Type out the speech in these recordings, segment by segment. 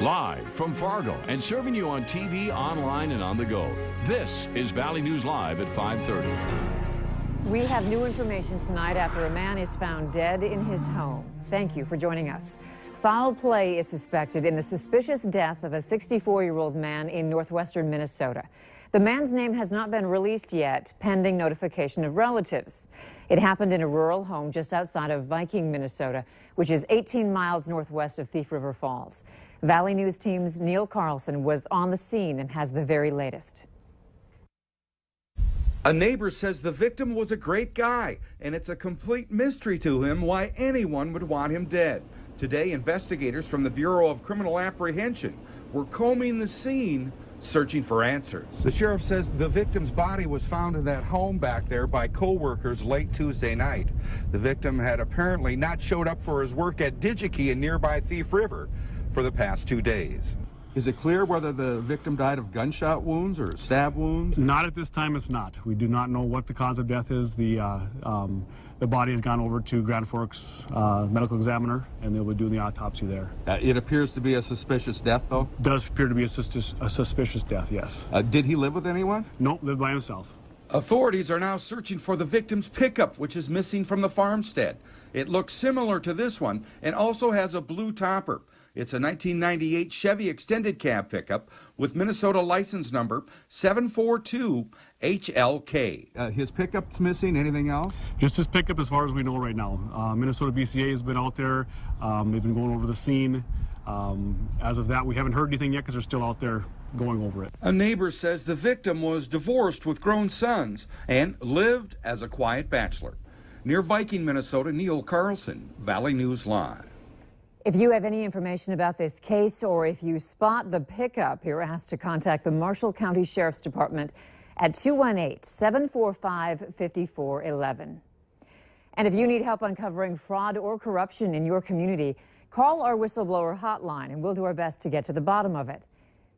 Live from Fargo and serving you on TV, online, and on the go. This is Valley News Live at 5:30. We have new information tonight after a man is found dead in his home. Thank you for joining us. Foul play is suspected in the suspicious death of a 64-year-old man in northwestern Minnesota. The man's name has not been released yet, pending notification of relatives. It happened in a rural home just outside of Viking, Minnesota, which is 18 miles northwest of Thief River Falls. Valley News Team's Neil Carlson was on the scene and has the very latest. A neighbor says the victim was a great guy, and it's a complete mystery to him why anyone would want him dead. Today, investigators from the Bureau of Criminal Apprehension were combing the scene, searching for answers. The sheriff says the victim's body was found in that home back there by co-workers late Tuesday night. The victim had apparently not showed up for his work at DigiKey in nearby Thief River for the past 2 days. Is it clear whether the victim died of gunshot wounds or stab wounds? Not at this time, it's not. We do not know what the cause of death is. The body has gone over to Grand Forks medical examiner, and they'll be doing the autopsy there. It appears to be a suspicious death, though? Does appear to be a suspicious death, yes. Did he live with anyone? No, lived by himself. Authorities are now searching for the victim's pickup, which is missing from the farmstead. It looks similar to this one and also has a blue topper. It's a 1998 Chevy extended cab pickup with Minnesota license number 742HLK. His pickup's missing. Anything else? Just his pickup as far as we know right now. Minnesota BCA has been out there. They've been going over the scene. As of that, we haven't heard anything yet because they're still out there going over it. A neighbor says the victim was divorced with grown sons and lived as a quiet bachelor. Near Viking, Minnesota, Neil Carlson, Valley News Live. If you have any information about this case or if you spot the pickup, you're asked to contact the Marshall County Sheriff's Department at 218-745-5411. And if you need help uncovering fraud or corruption in your community, call our whistleblower hotline and we'll do our best to get to the bottom of it.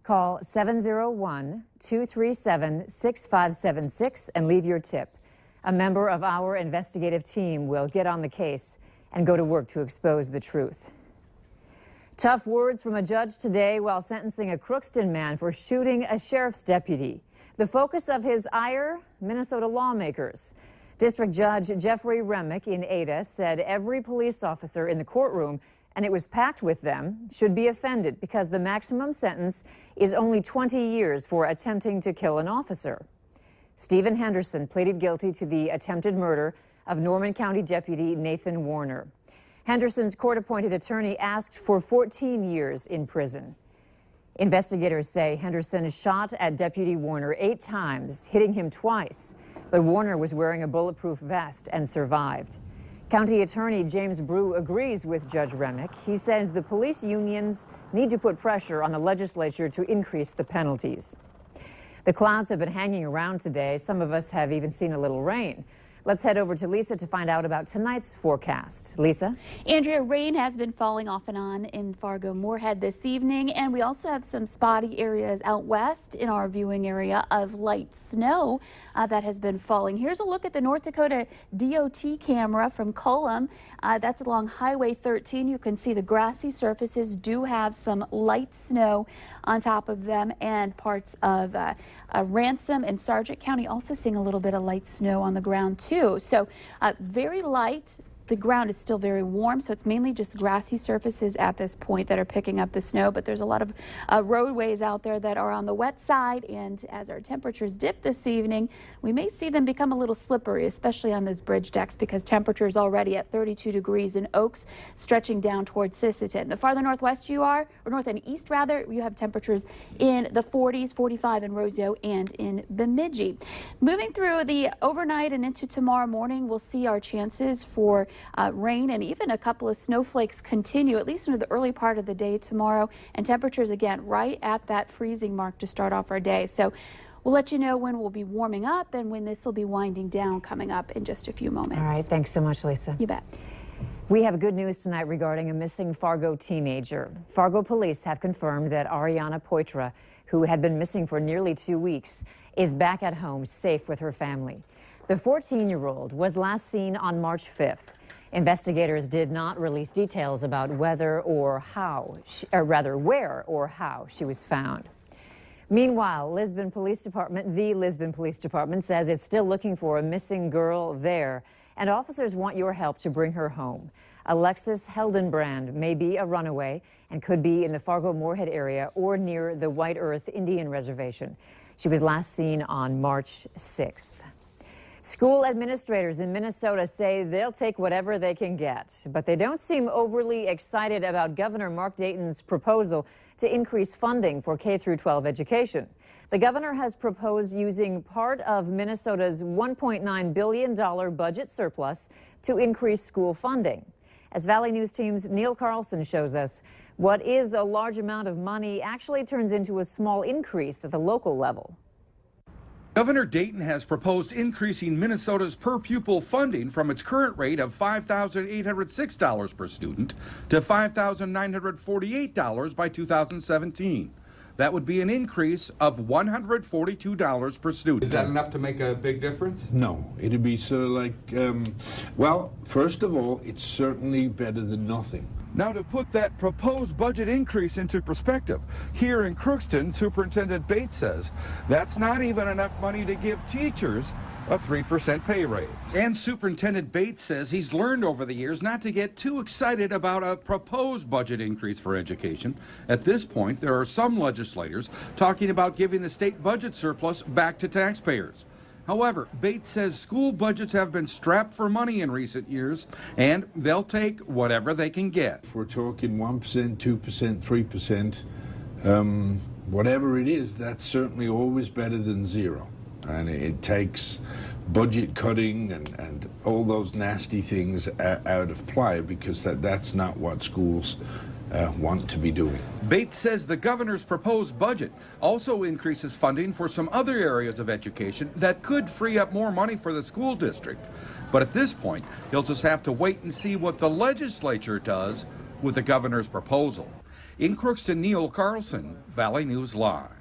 Call 701-237-6576 and leave your tip. A member of our investigative team will get on the case and go to work to expose the truth. Tough words from a judge today while sentencing a Crookston man for shooting a sheriff's deputy. The focus of his ire, Minnesota lawmakers. District Judge Jeffrey Remick in Ada said every police officer in the courtroom, and it was packed with them, should be offended because the maximum sentence is only 20 years for attempting to kill an officer. Stephen Henderson pleaded guilty to the attempted murder of Norman County Deputy Nathan Warner. Henderson's court-appointed attorney asked for 14 years in prison. Investigators say Henderson shot at Deputy Warner 8 times, hitting him twice, but Warner was wearing a bulletproof vest and survived. County Attorney James Brew agrees with Judge Remick. He says the police unions need to put pressure on the legislature to increase the penalties. The clouds have been hanging around today. Some of us have even seen a little rain. Let's head over to Lisa to find out about tonight's forecast. Lisa? Andrea, rain has been falling off and on in Fargo-Moorhead this evening, and we also have some spotty areas out west in our viewing area of light snow that has been falling. Here's a look at the North Dakota DOT camera from Cullum. That's along Highway 13. You can see the grassy surfaces do have some light snow on top of them, and parts of Ransom and Sargent County also seeing a little bit of light snow on the ground too. So very light. The ground is still very warm, so it's mainly just grassy surfaces at this point that are picking up the snow, but there's a lot of roadways out there that are on the wet side, and as our temperatures dip this evening, we may see them become a little slippery, especially on those bridge decks, because temperatures already at 32 degrees in Oaks, stretching down towards Sisseton. The farther northwest you are, or north and east rather, you have temperatures in the 40s, 45 in Roseau and in Bemidji. Moving through the overnight and into tomorrow morning, we'll see our chances for rain and even a couple of snowflakes continue, at least into the early part of the day tomorrow, and temperatures again right at that freezing mark to start off our day. So we'll let you know when we'll be warming up and when this will be winding down coming up in just a few moments. All right, thanks so much, Lisa. You bet. We have good news tonight regarding a missing Fargo teenager. Fargo police have confirmed that Ariana Poitra, who had been missing for nearly 2 weeks, is back at home safe with her family. The 14-year-old was last seen on March 5th. Investigators did not release details about whether or how, where or how she was found. Meanwhile, the Lisbon Police Department says it's still looking for a missing girl there, and officers want your help to bring her home. Alexis Heldenbrand may be a runaway and could be in the Fargo-Moorhead area or near the White Earth Indian Reservation. She was last seen on March 6th. School administrators in Minnesota say they'll take whatever they can get, but they don't seem overly excited about Governor Mark Dayton's proposal to increase funding for K-12 education. The governor has proposed using part of Minnesota's $1.9 billion budget surplus to increase school funding. As Valley News Team's Neil Carlson shows us, what is a large amount of money actually turns into a small increase at the local level. Governor Dayton has proposed increasing Minnesota's per pupil funding from its current rate of $5,806 per student to $5,948 by 2017. That would be an increase of $142 per student. Is that enough to make a big difference? No, it'd be sort of like, well, first of all, it's certainly better than nothing. Now, to put that proposed budget increase into perspective, here in Crookston, Superintendent Bates says that's not even enough money to give teachers a 3% pay raise. And Superintendent Bates says he's learned over the years not to get too excited about a proposed budget increase for education. At this point, there are some legislators talking about giving the state budget surplus back to taxpayers. However, Bates says school budgets have been strapped for money in recent years, and they'll take whatever they can get. If we're talking 1%, 2%, 3%, whatever it is, that's certainly always better than zero. And it takes budget cutting and all those nasty things out of play, because that's not what schools want to be doing. Bates says the governor's proposed budget also increases funding for some other areas of education that could free up more money for the school district. But at this point, he'll just have to wait and see what the legislature does with the governor's proposal. In Crookston, Neil Carlson, Valley News Live.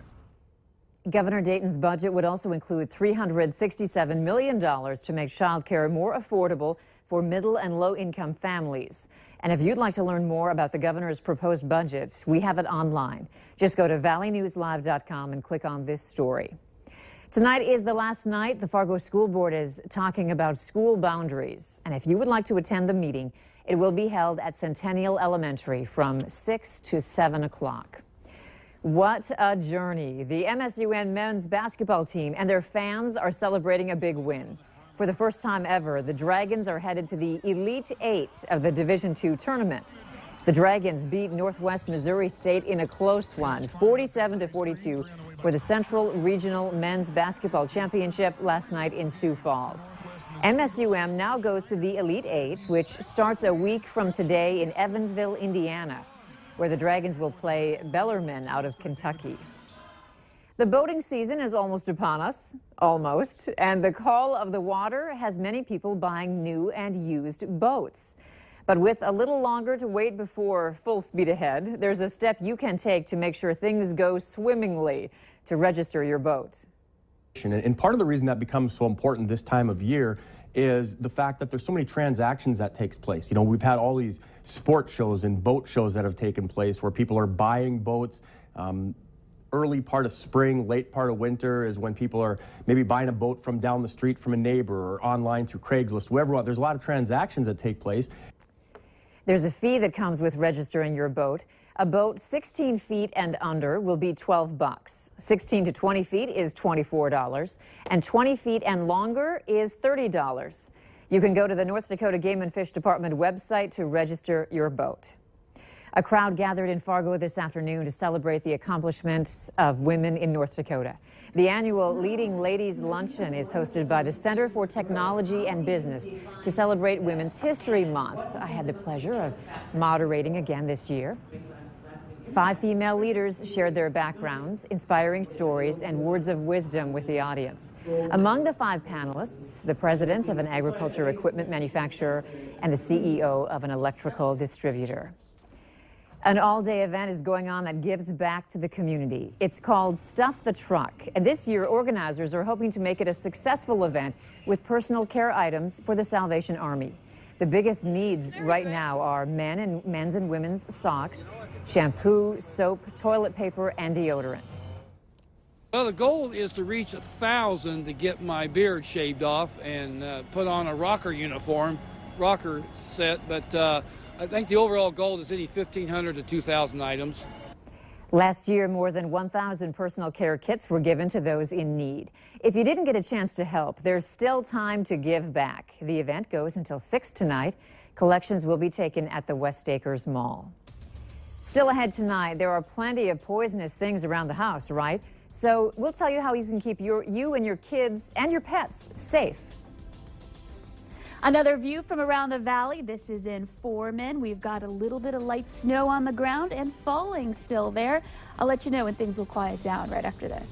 Governor Dayton's budget would also include $367 million to make child care more affordable for middle and low-income families. And if you'd like to learn more about the governor's proposed budget, we have it online. Just go to valleynewslive.com and click on this story. Tonight is the last night the Fargo School Board is talking about school boundaries. And if you would like to attend the meeting, it will be held at Centennial Elementary from 6 to 7 o'clock. What a journey. The MSUN men's basketball team and their fans are celebrating a big win. For the first time ever, the Dragons are headed to the Elite Eight of the Division II tournament. The Dragons beat Northwest Missouri State in a close one, 47-42, for the Central Regional Men's Basketball Championship last night in Sioux Falls. MSUM now goes to the Elite Eight, which starts a week from today in Evansville, Indiana, where the Dragons will play Bellarmine out of Kentucky. The boating season is almost upon us, and the call of the water has many people buying new and used boats. But with a little longer to wait before full speed ahead, there's a step you can take to make sure things go swimmingly to register your boat. And part of the reason that becomes so important this time of year is the fact that there's so many transactions that takes place. You know, we've had all these sport shows and boat shows that have taken place where people are buying boats. Early part of spring, late part of winter is when people are maybe buying a boat from down the street from a neighbor or online through Craigslist, whoever. There's a lot of transactions that take place. There's a fee that comes with registering your boat. A boat 16 feet and under will be $12. 16 to 20 feet is $24, and 20 feet and longer is $30. You can go to the North Dakota Game and Fish Department website to register your boat. A crowd gathered in Fargo this afternoon to celebrate the accomplishments of women in North Dakota. The annual Leading Ladies Luncheon is hosted by the Center for Technology and Business to celebrate Women's History Month. I had the pleasure of moderating again this year. 5 female leaders shared their backgrounds, inspiring stories, and words of wisdom with the audience. Among the 5 panelists, the president of an agriculture equipment manufacturer and the CEO of an electrical distributor. An all-day event is going on that gives back to the community. It's called Stuff the Truck, and this year organizers are hoping to make it a successful event with personal care items for the Salvation Army. The biggest needs right now are men's and women's socks, shampoo, soap, toilet paper, and deodorant. Well, the goal is to reach 1,000 to get my beard shaved off and put on a rocker uniform, rocker set, but I think the overall goal is any 1,500 to 2,000 items. Last year, more than 1,000 personal care kits were given to those in need. If you didn't get a chance to help, there's still time to give back. The event goes until 6 tonight. Collections will be taken at the West Acres Mall. Still ahead tonight, there are plenty of poisonous things around the house, right? So we'll tell you how you can keep you and your kids and your pets safe. Another view from around the valley. This is in Foreman. We've got a little bit of light snow on the ground and falling still there. I'll let you know when things will quiet down right after this.